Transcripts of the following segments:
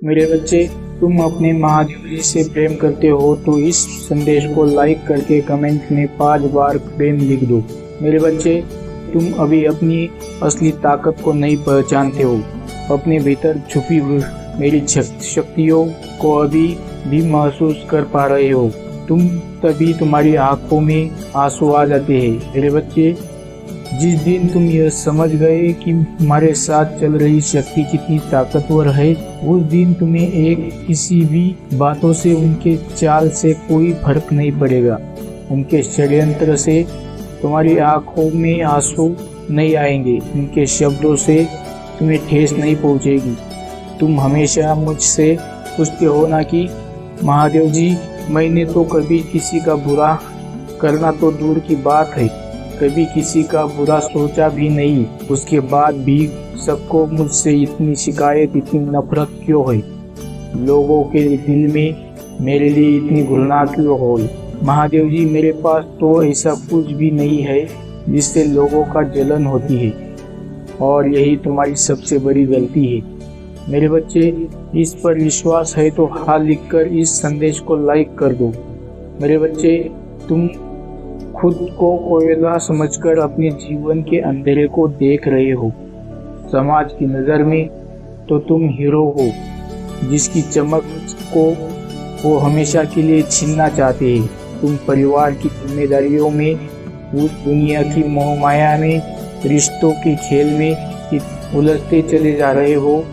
मेरे बच्चे, तुम अपने महादेव जी से प्रेम करते हो तो इस संदेश को लाइक करके कमेंट में 5 बार प्रेम लिख दो। मेरे बच्चे, तुम अभी अपनी असली ताकत को नहीं पहचानते हो। अपने भीतर छुपी हुई मेरी शक्तियों को अभी भी महसूस कर पा रहे हो तुम। तभी तुम्हारी आंखों में आंसू आ जाते हैं। मेरे बच्चे, जिस दिन तुम यह समझ गए कि तुम्हारे साथ चल रही शक्ति कितनी ताकतवर है, उस दिन तुम्हें किसी भी बातों से, उनके चाल से कोई फर्क नहीं पड़ेगा। उनके षड्यंत्र से तुम्हारी आंखों में आंसू नहीं आएंगे, उनके शब्दों से तुम्हें ठेस नहीं पहुंचेगी। तुम हमेशा मुझसे पूछते हो ना कि महादेव जी, मैंने तो कभी किसी का बुरा करना तो दूर की बात है, कभी किसी का बुरा सोचा भी नहीं, उसके बाद भी सबको मुझसे इतनी शिकायत, इतनी नफरत क्यों है? लोगों के दिल में मेरे लिए इतनी घृणा क्यों हो? महादेव जी, मेरे पास तो ऐसा कुछ भी नहीं है जिससे लोगों का जलन होती है, और यही तुम्हारी सबसे बड़ी गलती है। मेरे बच्चे, इस पर विश्वास है तो हाथ लिखकर इस संदेश को लाइक कर दो। मेरे बच्चे, तुम खुद को कोयला समझकर अपने जीवन के अंधेरे को देख रहे हो। समाज की नज़र में तो तुम हीरो हो, जिसकी चमक को वो हमेशा के लिए छीनना चाहते हैं। तुम परिवार की जिम्मेदारियों में, उस दुनिया की मोहमाया में, रिश्तों के खेल में उलझते चले जा रहे हो।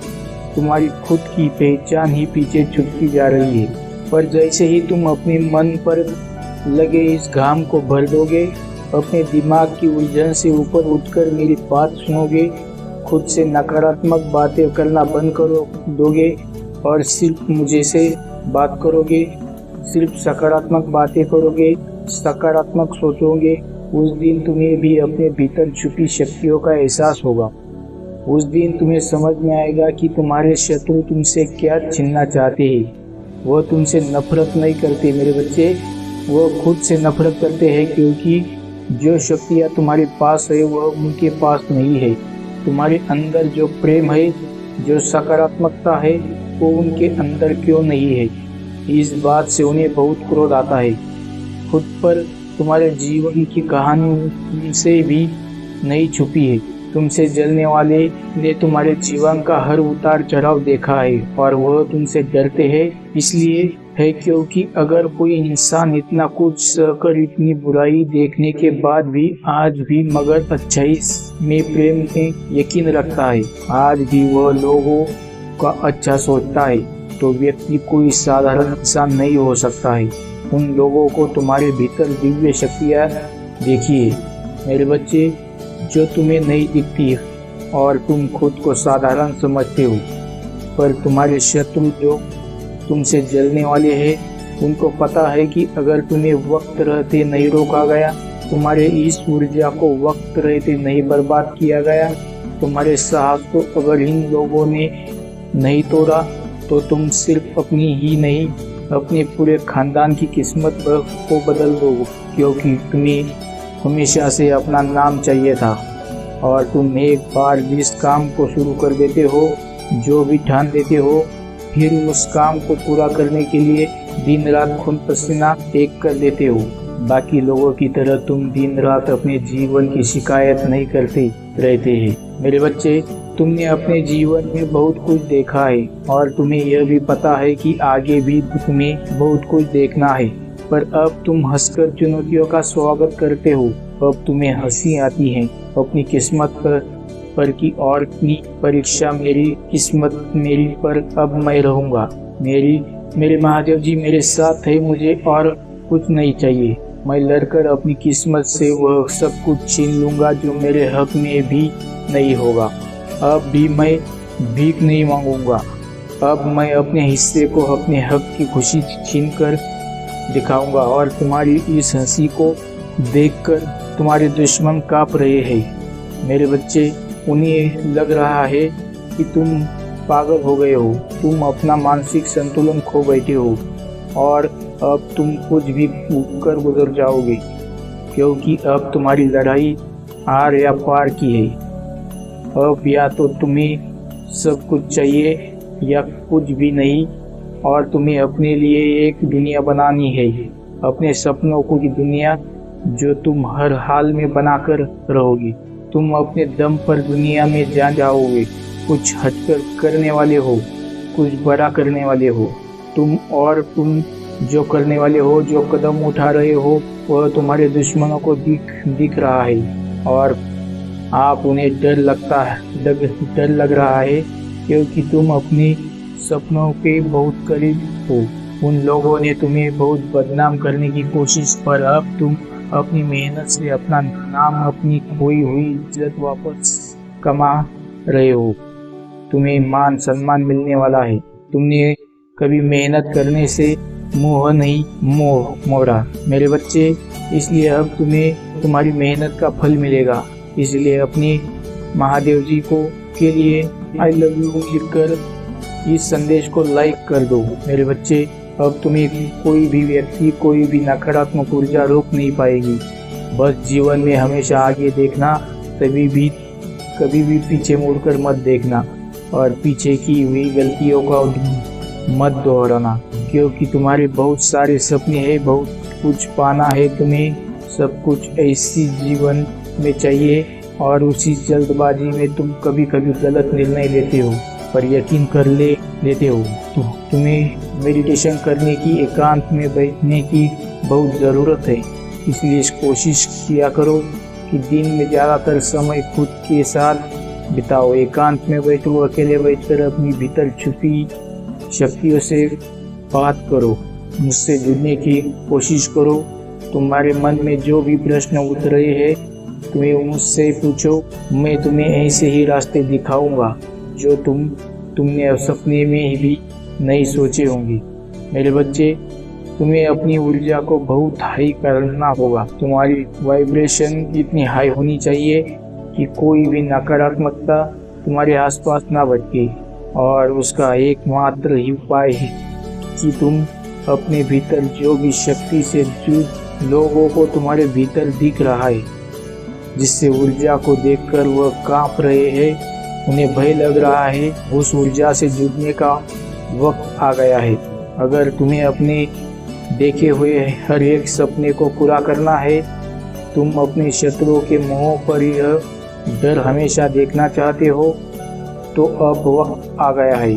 तुम्हारी खुद की पहचान ही पीछे छूटती जा रही है। पर जैसे ही तुम अपने मन पर लगे इस घाम को भर दोगे, अपने दिमाग की उलझन से ऊपर उठकर मेरी बात सुनोगे, खुद से नकारात्मक बातें करना बंद करो दोगे और सिर्फ मुझे से बात करोगे, सिर्फ सकारात्मक बातें करोगे, सकारात्मक सोचोगे, उस दिन तुम्हें भी अपने भीतर छुपी शक्तियों का एहसास होगा। उस दिन तुम्हें समझ में आएगा कि तुम्हारे शत्रु तुमसे क्या छीनना चाहते हैं। वह तुमसे नफरत नहीं करते मेरे बच्चे, वह खुद से नफरत करते हैं, क्योंकि जो शक्तियाँ तुम्हारे पास है वह उनके पास नहीं है। तुम्हारे अंदर जो प्रेम है, जो सकारात्मकता है, वो उनके अंदर क्यों नहीं है? इस बात से उन्हें बहुत क्रोध आता है। खुद पर तुम्हारे जीवन की कहानी उनसे भी नहीं छुपी है। तुमसे जलने वाले ने तुम्हारे जीवन का हर उतार चढ़ाव देखा है, और वह तुमसे डरते हैं। इसलिए है क्योंकि अगर कोई इंसान इतना कुछ सहकर, इतनी बुराई देखने के बाद भी आज भी मगर अच्छाई में, प्रेम में यकीन रखता है, आज भी वह लोगों का अच्छा सोचता है, तो व्यक्ति कोई साधारण इंसान नहीं हो सकता है। उन लोगों को तुम्हारे भीतर दिव्य शक्तियाँ देखिए मेरे बच्चे, जो तुम्हें नहीं दिखती और तुम खुद को साधारण समझते हो। पर तुम्हारे शत्रु जो तुमसे जलने वाले हैं, उनको पता है कि अगर तुम्हें वक्त रहते नहीं रोका गया, तुम्हारे इस ऊर्जा को वक्त रहते नहीं बर्बाद किया गया, तुम्हारे साहस को अगर इन लोगों ने नहीं तोड़ा, तो तुम सिर्फ अपनी ही नहीं, अपने पूरे खानदान की किस्मत को बदल दो। क्योंकि तुम्हें हमेशा से अपना नाम चाहिए था, और तुम एक बार जिस काम को शुरू कर देते हो, जो भी ठान देते हो, फिर उस काम को पूरा करने के लिए दिन रात खून पसीना एक कर देते हो। बाकी लोगों की तरह तुम दिन रात अपने जीवन की शिकायत नहीं करते रहते हैं। मेरे बच्चे, तुमने अपने जीवन में बहुत कुछ देखा है, और तुम्हें यह भी पता है कि आगे भी तुम्हें बहुत कुछ देखना है। पर अब तुम हंसकर चुनौतियों का स्वागत करते हो। अब तुम्हें हंसी आती है अपनी किस्मत पर कि और की परीक्षा मेरी किस्मत मेरी पर अब मैं रहूँगा। मेरे महादेव जी मेरे साथ है, मुझे और कुछ नहीं चाहिए। मैं लड़कर अपनी किस्मत से वह सब कुछ छीन लूँगा जो मेरे हक में भी नहीं होगा। अब भी मैं भीख नहीं मांगूंगा। अब मैं अपने हिस्से को, अपने हक की खुशी छीन कर दिखाऊंगा, और तुम्हारी इस हंसी को देखकर तुम्हारे दुश्मन काँप रहे हैं। मेरे बच्चे, उन्हें लग रहा है कि तुम पागल हो गए हो, तुम अपना मानसिक संतुलन खो बैठे हो, और अब तुम कुछ भी कर गुजर जाओगे, क्योंकि अब तुम्हारी लड़ाई आर या पार की है। अब या तो तुम्हें सब कुछ चाहिए या कुछ भी नहीं, और तुम्हें अपने लिए एक दुनिया बनानी है, अपने सपनों की दुनिया, जो तुम हर हाल में बनाकर रहोगी। तुम अपने दम पर दुनिया में जाओगे, कुछ हटकर करने वाले हो, कुछ बड़ा करने वाले हो। तुम जो करने वाले हो, जो कदम उठा रहे हो, वह तुम्हारे दुश्मनों को दिख रहा है, और आप उन्हें डर लग रहा है, क्योंकि तुम अपने सपनों के बहुत करीब हो। उन लोगों ने तुम्हें बहुत बदनाम करने की कोशिश, पर अब तुम अपनी मेहनत से अपना नाम, अपनी खोई हुई इज्जत वापस कमा रहे हो। तुम्हें मान सम्मान मिलने वाला है। तुमने कभी मेहनत करने से मुंह नहीं मोड़ा मेरे बच्चे, इसलिए अब तुम्हें तुम्हारी मेहनत का फल मिलेगा। इसलिए अपने महादेव जी के लिए आई लव यू लिखकर इस संदेश को लाइक कर दो मेरे बच्चे। अब तुम्हें कोई भी व्यक्ति, कोई भी नकारात्मक ऊर्जा रोक नहीं पाएगी। बस जीवन में हमेशा आगे देखना, कभी भी पीछे मुड़कर मत देखना, और पीछे की हुई गलतियों का मत दोहराना, क्योंकि तुम्हारे बहुत सारे सपने हैं, बहुत कुछ पाना है तुम्हें, सब कुछ ऐसी जीवन में चाहिए, और उसी जल्दबाजी में तुम कभी गलत निर्णय लेते हो, पर यकीन कर लेते हो। तुम्हें मेडिटेशन करने की, एकांत में बैठने की बहुत ज़रूरत है। इसलिए कोशिश किया करो कि दिन में ज़्यादातर समय खुद के साथ बिताओ। एकांत में बैठो, अकेले बैठकर अपनी भीतर छुपी शक्तियों से बात करो, मुझसे जुड़ने की कोशिश करो। तुम्हारे मन में जो भी प्रश्न उठ रहे हैं, तुम्हें मुझसे पूछो। मैं तुम्हें ऐसे ही रास्ते दिखाऊंगा जो तुमने सपने में भी नहीं सोचे होंगे मेरे बच्चे। तुम्हें अपनी ऊर्जा को बहुत हाई करना होगा। तुम्हारी वाइब्रेशन इतनी हाई होनी चाहिए कि कोई भी नकारात्मकता तुम्हारे आसपास ना भटके, और उसका एकमात्र ही उपाय है कि तुम अपने भीतर जो भी शक्ति से जुड़ लोगों को तुम्हारे भीतर दिख रहा है, जिससे ऊर्जा को देखकर वह कांप रहे हैं, उन्हें भय लग रहा है, उस ऊर्जा से जुड़ने का वक्त आ गया है। अगर तुम्हें अपने देखे हुए हर एक सपने को पूरा करना है, तुम अपने शत्रुओं के मुंहों पर यह डर हमेशा देखना चाहते हो, तो अब वक्त आ गया है।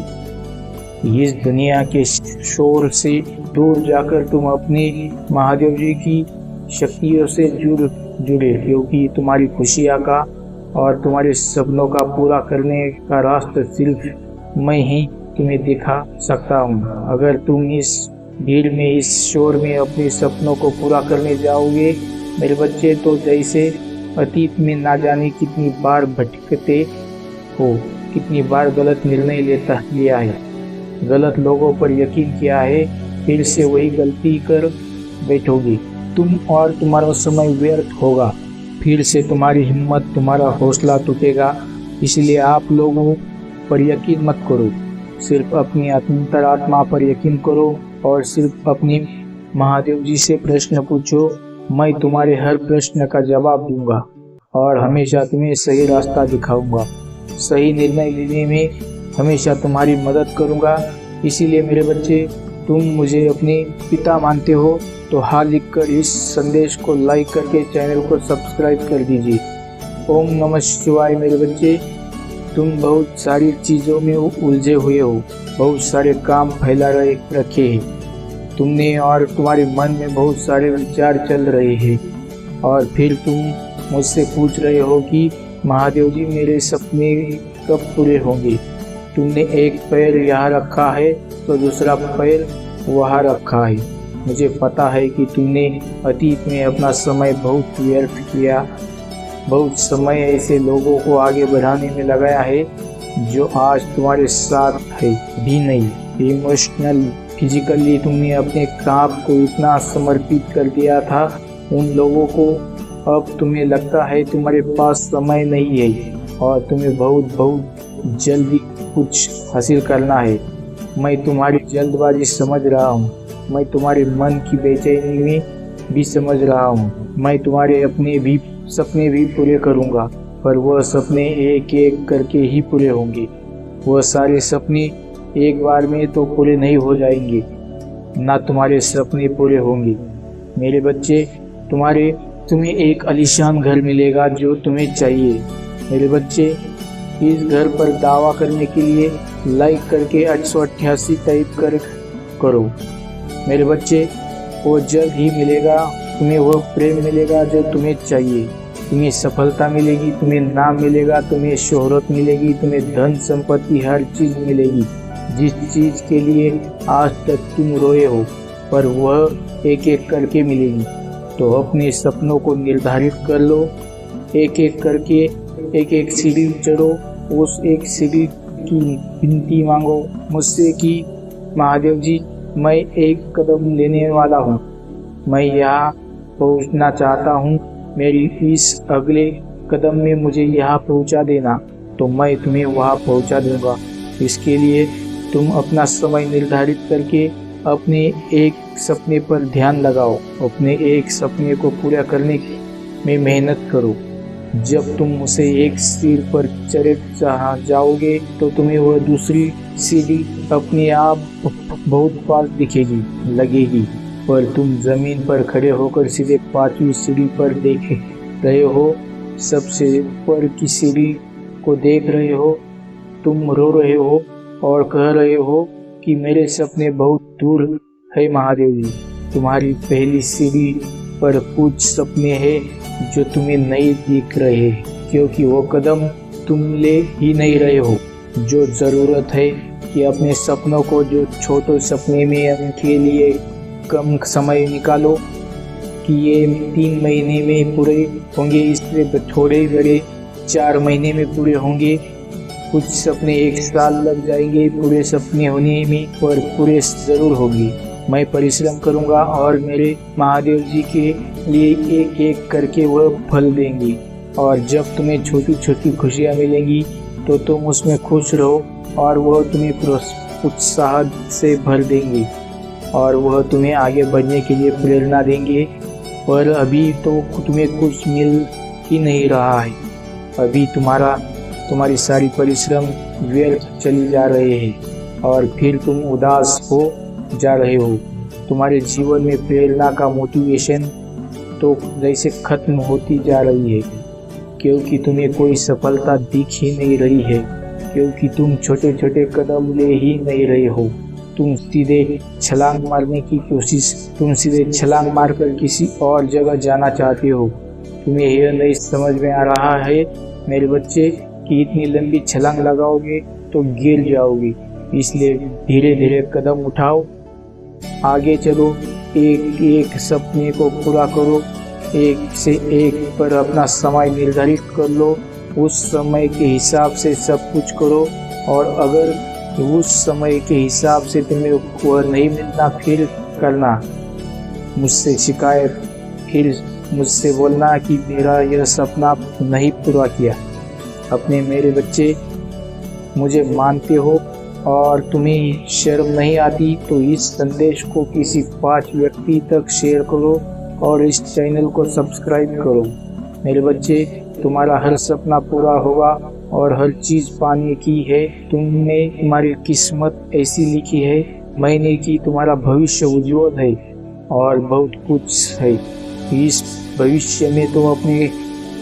इस दुनिया के शोर से दूर जाकर तुम अपने महादेव जी की शक्तियों से जुड़े, क्योंकि तुम्हारी खुशियाँ का और तुम्हारे सपनों का पूरा करने का रास्ता सिर्फ मैं ही तुम्हें दिखा सकता हूँ। अगर तुम इस भीड़ में, इस शोर में अपने सपनों को पूरा करने जाओगे मेरे बच्चे, तो जैसे अतीत में ना जाने कितनी बार भटकते हो, कितनी बार गलत निर्णय लिया है, गलत लोगों पर यकीन किया है, फिर से वही गलती कर बैठोगे तुम, और तुम्हारा समय व्यर्थ होगा। फिर से तुम्हारी हिम्मत, तुम्हारा हौसला टूटेगा। इसलिए आप लोगों पर यकीन मत करो, सिर्फ अपनी अंतरात्मा पर यकीन करो, और सिर्फ अपनी महादेव जी से प्रश्न पूछो। मैं तुम्हारे हर प्रश्न का जवाब दूंगा, और हमेशा तुम्हें सही रास्ता दिखाऊंगा। सही निर्णय लेने में हमेशा तुम्हारी मदद करूंगा। इसीलिए मेरे बच्चे, तुम मुझे अपने पिता मानते हो तो हाँ लिखकर इस संदेश को लाइक करके चैनल को सब्सक्राइब कर दीजिए। ओम नमः शिवाय मेरे बच्चे। तुम बहुत सारी चीज़ों में उलझे हुए हो, बहुत सारे काम फैला रखे हैं तुमने, और तुम्हारे मन में बहुत सारे विचार चल रहे हैं, और फिर तुम मुझसे पूछ रहे हो कि महादेव जी मेरे सपने कब पूरे होंगे। तुमने एक पैर यहाँ रखा है तो दूसरा पैर वहाँ रखा है। मुझे पता है कि तुमने अतीत में अपना समय बहुत व्यर्थ किया, बहुत समय ऐसे लोगों को आगे बढ़ाने में लगाया है जो आज तुम्हारे साथ है भी नहीं। इमोशनल, फिजिकली तुमने अपने काम को इतना समर्पित कर दिया था उन लोगों को, अब तुम्हें लगता है तुम्हारे पास समय नहीं है, और तुम्हें बहुत जल्दी कुछ हासिल करना है। मैं तुम्हारी जल्दबाजी समझ रहा हूँ, मैं तुम्हारे मन की बेचैनी में भी समझ रहा हूँ। मैं तुम्हारे अपने भी सपने भी पूरे करूँगा, पर वह सपने एक एक करके ही पूरे होंगे। वह सारे सपने एक बार में तो पूरे नहीं हो जाएंगे, ना तुम्हारे सपने पूरे होंगे। मेरे बच्चे, तुम्हें एक आलीशान घर मिलेगा जो तुम्हें चाहिए। मेरे बच्चे, इस घर पर दावा करने के लिए लाइक करके 888 टाइप करो। मेरे बच्चे, वो जल्द ही मिलेगा, तुम्हें वो प्रेम मिलेगा जो तुम्हें चाहिए। तुम्हें सफलता मिलेगी, तुम्हें नाम मिलेगा, तुम्हें शोहरत मिलेगी, तुम्हें धन संपत्ति हर चीज मिलेगी। जिस चीज के लिए आज तक तुम रोए हो, पर वह एक एक करके मिलेगी। तो अपने सपनों को निर्धारित कर लो, एक एक करके एक एक सीढ़ी चढ़ो। उस एक सीढ़ी की विनती मांगो मुझसे कि महादेव जी, मैं एक कदम लेने वाला हूँ, मैं यहाँ पहुँचना चाहता हूँ, मेरी इस अगले कदम में मुझे यहाँ पहुँचा देना, तो मैं तुम्हें वहाँ पहुँचा दूँगा। इसके लिए तुम अपना समय निर्धारित करके अपने एक सपने पर ध्यान लगाओ, अपने एक सपने को पूरा करने में मेहनत करो। जब तुम उसे एक सीढ़ी पर चढ़े जाओगे तो तुम्हें वह दूसरी सीढ़ी अपने आप बहुत पास दिखेगी लगेगी, पर तुम जमीन पर खड़े होकर सीधे 5वीं सीढ़ी पर देख रहे हो, सबसे ऊपर की सीढ़ी को देख रहे हो। तुम रो रहे हो और कह रहे हो कि मेरे सपने बहुत दूर है महादेव जी। तुम्हारी पहली सीढ़ी पर कुछ सपने हैं जो तुम्हें नहीं दिख रहे, क्योंकि वो कदम तुम ले ही नहीं रहे हो। जो ज़रूरत है कि अपने सपनों को, जो छोटे सपने में उनके लिए कम समय निकालो कि ये 3 महीने में पूरे होंगे, इससे थोड़े बड़े 4 महीने में पूरे होंगे। कुछ सपने 1 साल लग जाएंगे पूरे सपने होने में, पर पूरे ज़रूर होंगे। मैं परिश्रम करूंगा और मेरे महादेव जी के लिए एक एक करके वह फल देंगे। और जब तुम्हें छोटी छोटी खुशियाँ मिलेंगी तो तुम उसमें खुश रहो, और वह तुम्हें उत्साह से भर देंगे, और वह तुम्हें आगे बढ़ने के लिए प्रेरणा देंगे। पर अभी तो तुम्हें कुछ मिल ही नहीं रहा है, अभी तुम्हारी सारी परिश्रम व्यर्थ चली जा रहे हैं, और फिर तुम उदास हो जा रहे हो। तुम्हारे जीवन में प्रेरणा का मोटिवेशन तो जैसे खत्म होती जा रही है, क्योंकि तुम्हें कोई सफलता दिख ही नहीं रही है, क्योंकि तुम छोटे छोटे कदम ले ही नहीं रहे हो। तुम सीधे छलांग मारकर किसी और जगह जाना चाहते हो। तुम्हें यह नहीं समझ में आ रहा है मेरे बच्चे कि इतनी लंबी छलांग लगाओगे तो गिर जाओगे। इसलिए धीरे धीरे कदम उठाओ, आगे चलो, एक एक सपने को पूरा करो, एक से एक पर अपना समय निर्धारित कर लो, उस समय के हिसाब से सब कुछ करो। और अगर उस समय के हिसाब से तुम्हें वह नहीं मिलना, फिर करना मुझसे शिकायत, फिर मुझसे बोलना कि मेरा यह सपना नहीं पूरा किया। अपने मेरे बच्चे, मुझे मानते हो और तुम्हें शर्म नहीं आती तो इस संदेश को किसी 5 व्यक्ति तक शेयर करो और इस चैनल को सब्सक्राइब करो। मेरे बच्चे, तुम्हारा हर सपना पूरा होगा और हर चीज़ पाने की है। तुम्हारी किस्मत ऐसी लिखी है मैंने कि तुम्हारा भविष्य उज्ज्वल है और बहुत कुछ है। इस भविष्य में तुम अपने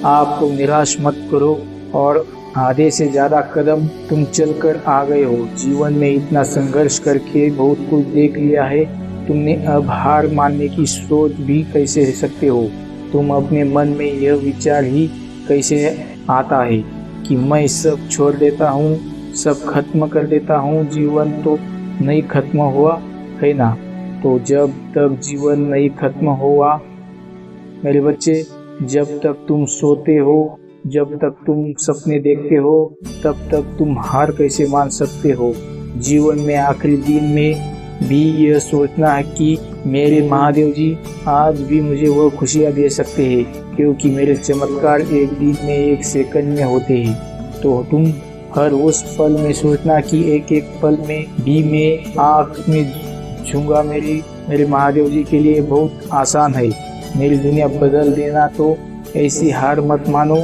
आप को निराश मत करो, और आधे से ज़्यादा कदम तुम चलकर आ गए हो। जीवन में इतना संघर्ष करके बहुत कुछ देख लिया है, तुमने अब हार मानने की सोच भी कैसे सकते हो? तुम अपने मन में यह विचार ही कैसे आता है कि मैं सब छोड़ देता हूँ, सब खत्म कर देता हूँ? जीवन तो नहीं खत्म हुआ है ना? तो जब तक जीवन नहीं खत्म हुआ मेरे बच्चे, जब तक तुम सोते हो, जब तक तुम सपने देखते हो, तब तक तुम हार कैसे मान सकते हो? जीवन में आखिरी दिन में भी यह सोचना है कि मेरे महादेव जी आज भी मुझे वो खुशियाँ दे सकते हैं, क्योंकि मेरे चमत्कार एक दिन में, एक सेकंड में होते हैं। तो तुम हर उस पल में सोचना कि एक एक पल में भी मैं आँख में झूंगा मेरे महादेव जी के लिए बहुत आसान है। मेरी दुनिया बदल देना, तो ऐसी हार मत मानो,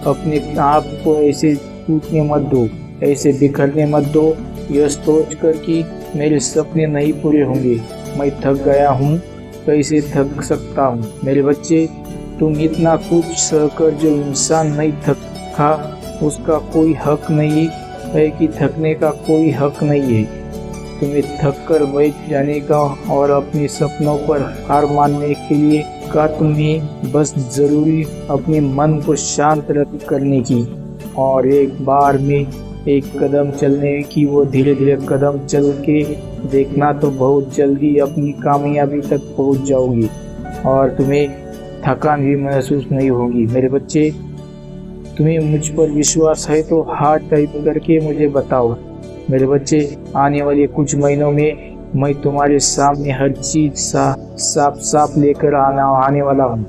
अपने आप को ऐसे टूटने मत दो, ऐसे बिखरने मत दो। यह सोच कर कि मेरे सपने नहीं पूरे होंगे। मैं थक गया हूँ, कैसे थक सकता हूँ। मेरे बच्चे, तुम इतना कुछ सहकर जो इंसान नहीं थका उसका कोई हक नहीं है कि थकने का कोई हक नहीं है। तुम्हें थक कर बैठ जाने का और अपने सपनों पर हार मानने के लिए का तुम्हें बस जरूरी अपने मन को शांत करने की और एक बार में एक कदम चलने की। वो धीरे धीरे कदम चल के देखना तो बहुत जल्दी अपनी कामयाबी तक पहुंच जाओगी और तुम्हें थकान भी महसूस नहीं होगी। मेरे बच्चे, तुम्हें मुझ पर विश्वास है तो हाथ टाइप करके मुझे बताओ। मेरे बच्चे, आने वाले कुछ महीनों में मैं तुम्हारे सामने हर चीज साफ साफ लेकर आने वाला हूँ।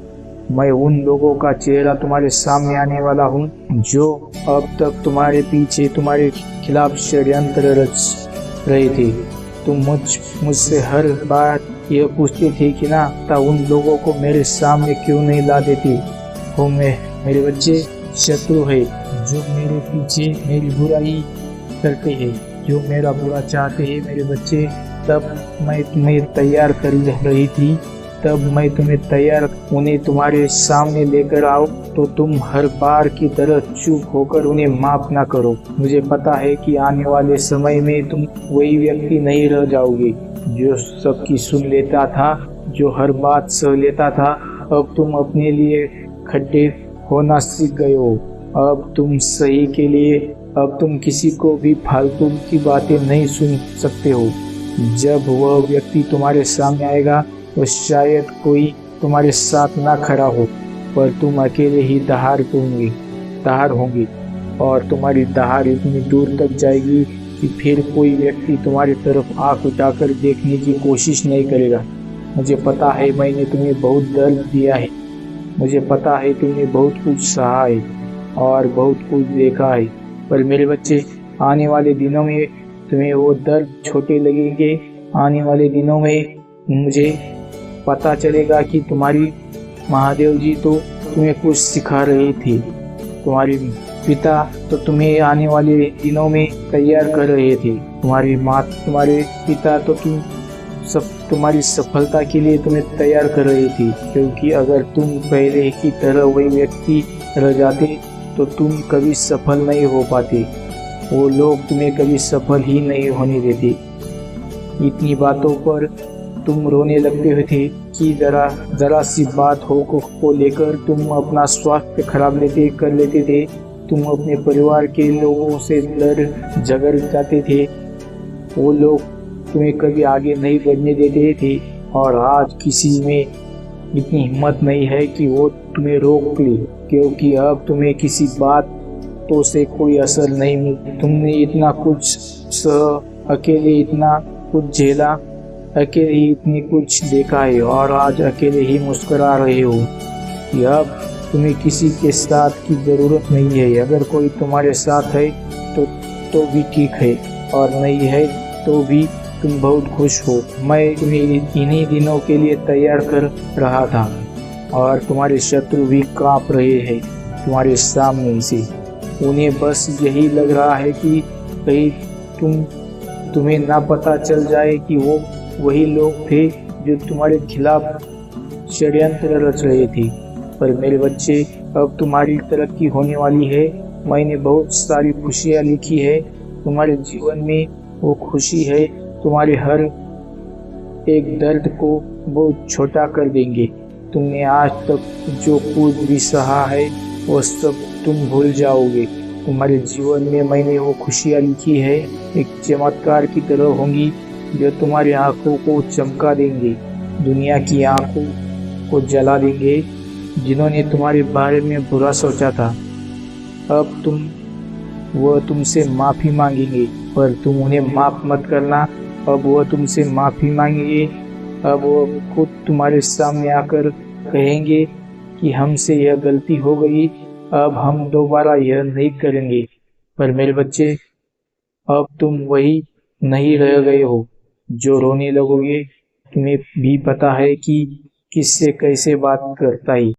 मैं उन लोगों का चेहरा तुम्हारे सामने आने वाला हूँ जो अब तक तुम्हारे पीछे तुम्हारे खिलाफ षड्यंत्र रच रहे थे। तुम मुझसे हर बार यह पूछते थे कि ना था उन लोगों को मेरे सामने क्यों नहीं ला देते हो। मेरे बच्चे, शत्रु है जो मेरे पीछे मेरी बुराई करते हैं, जो मेरा बुरा चाहते हैं। मेरे बच्चे, तब मैं तुम्हें तैयार कर रही थी, तब मैं तुम्हें तैयार उन्हें तुम्हारे सामने लेकर आओ तो तुम हर बार की तरह चुप होकर उन्हें माफ ना करो। मुझे पता है कि आने वाले समय में तुम वही व्यक्ति नहीं रह जाओगे जो सबकी सुन लेता था, जो हर बात सह लेता था। अब तुम अपने लिए खड्डे होना सीख गए हो। अब तुम सही के लिए, अब तुम किसी को भी फालतू की बातें नहीं सुन सकते हो। जब वह व्यक्ति तुम्हारे सामने आएगा तो शायद कोई तुम्हारे साथ ना खड़ा हो, पर तुम अकेले ही दहाड़ होंगे और तुम्हारी दहाड़ इतनी दूर तक जाएगी कि फिर कोई व्यक्ति तुम्हारी तरफ आंख उठाकर देखने की कोशिश नहीं करेगा। मुझे पता है मैंने तुम्हें बहुत दर्द दिया है, मुझे पता है तुमने बहुत कुछ सहा है और बहुत कुछ देखा है, पर मेरे बच्चे, आने वाले दिनों में तुम्हें वो दर्द छोटे लगेंगे। आने वाले दिनों में मुझे पता चलेगा कि तुम्हारी महादेव जी तो तुम्हें कुछ सिखा रहे थे, तुम्हारे पिता तो तुम्हें आने वाले दिनों में तैयार कर रहे थे, तुम्हारे पिता तो तुम्हारी सफलता के लिए तुम्हें तैयार कर रही थी। क्योंकि अगर तुम पहले की तरह वही व्यक्ति रह जाते तो तुम कभी सफल नहीं हो पाते, वो लोग तुम्हें कभी सफल ही नहीं होने देते। इतनी बातों पर तुम रोने लगते थे कि जरा सी बात को लेकर तुम अपना स्वास्थ्य खराब कर लेते थे। तुम अपने परिवार के लोगों से लड़ झगड़ जाते थे, वो लोग तुम्हें कभी आगे नहीं बढ़ने देते थे और आज किसी में इतनी हिम्मत नहीं है कि वो तुम्हें रोक ले, क्योंकि अब तुम्हें किसी बात तो से कोई असर नहीं मिलता। तुमने इतना कुछ अकेले इतना कुछ झेला, अकेले ही इतनी कुछ देखा है और आज अकेले ही मुस्कुरा रहे हो कि अब तुम्हें किसी के साथ की ज़रूरत नहीं है। अगर कोई तुम्हारे साथ है तो भी ठीक है और नहीं है तो भी तुम बहुत खुश हो। मैं तुम्हें इन्हीं दिनों के लिए तैयार कर रहा था और तुम्हारे शत्रु भी कांप रहे हैं तुम्हारे सामने से। उन्हें बस यही लग रहा है कि कहीं तुम्हें ना पता चल जाए कि वो वही लोग थे जो तुम्हारे खिलाफ षड्यंत्र रच रहे थे। पर मेरे बच्चे, अब तुम्हारी तरक्की होने वाली है। मैंने बहुत सारी खुशियाँ लिखी है तुम्हारे जीवन में। वो खुशी है तुम्हारे हर एक दर्द को बहुत छोटा कर देंगे। तुमने आज तक जो कुछ भी सहा है वो सब तुम भूल जाओगे। तुम्हारे जीवन में मैंने वो खुशियाँ लिखी है, एक चमत्कार की तरह होंगी जो तुम्हारी आंखों को चमका देंगे, दुनिया की आंखों को जला देंगे जिन्होंने तुम्हारे बारे में बुरा सोचा था। अब वह तुमसे माफ़ी मांगेंगे, पर तुम उन्हें माफ़ मत करना। अब वह तुमसे माफ़ी मांगेंगे, अब वह खुद तुम्हारे सामने आकर कहेंगे कि हमसे यह गलती हो गई, अब हम दोबारा यह नहीं करेंगे। पर मेरे बच्चे, अब तुम वही नहीं रह गए हो जो रोने लगोगे। तुम्हें भी पता है कि किससे कैसे बात करता ही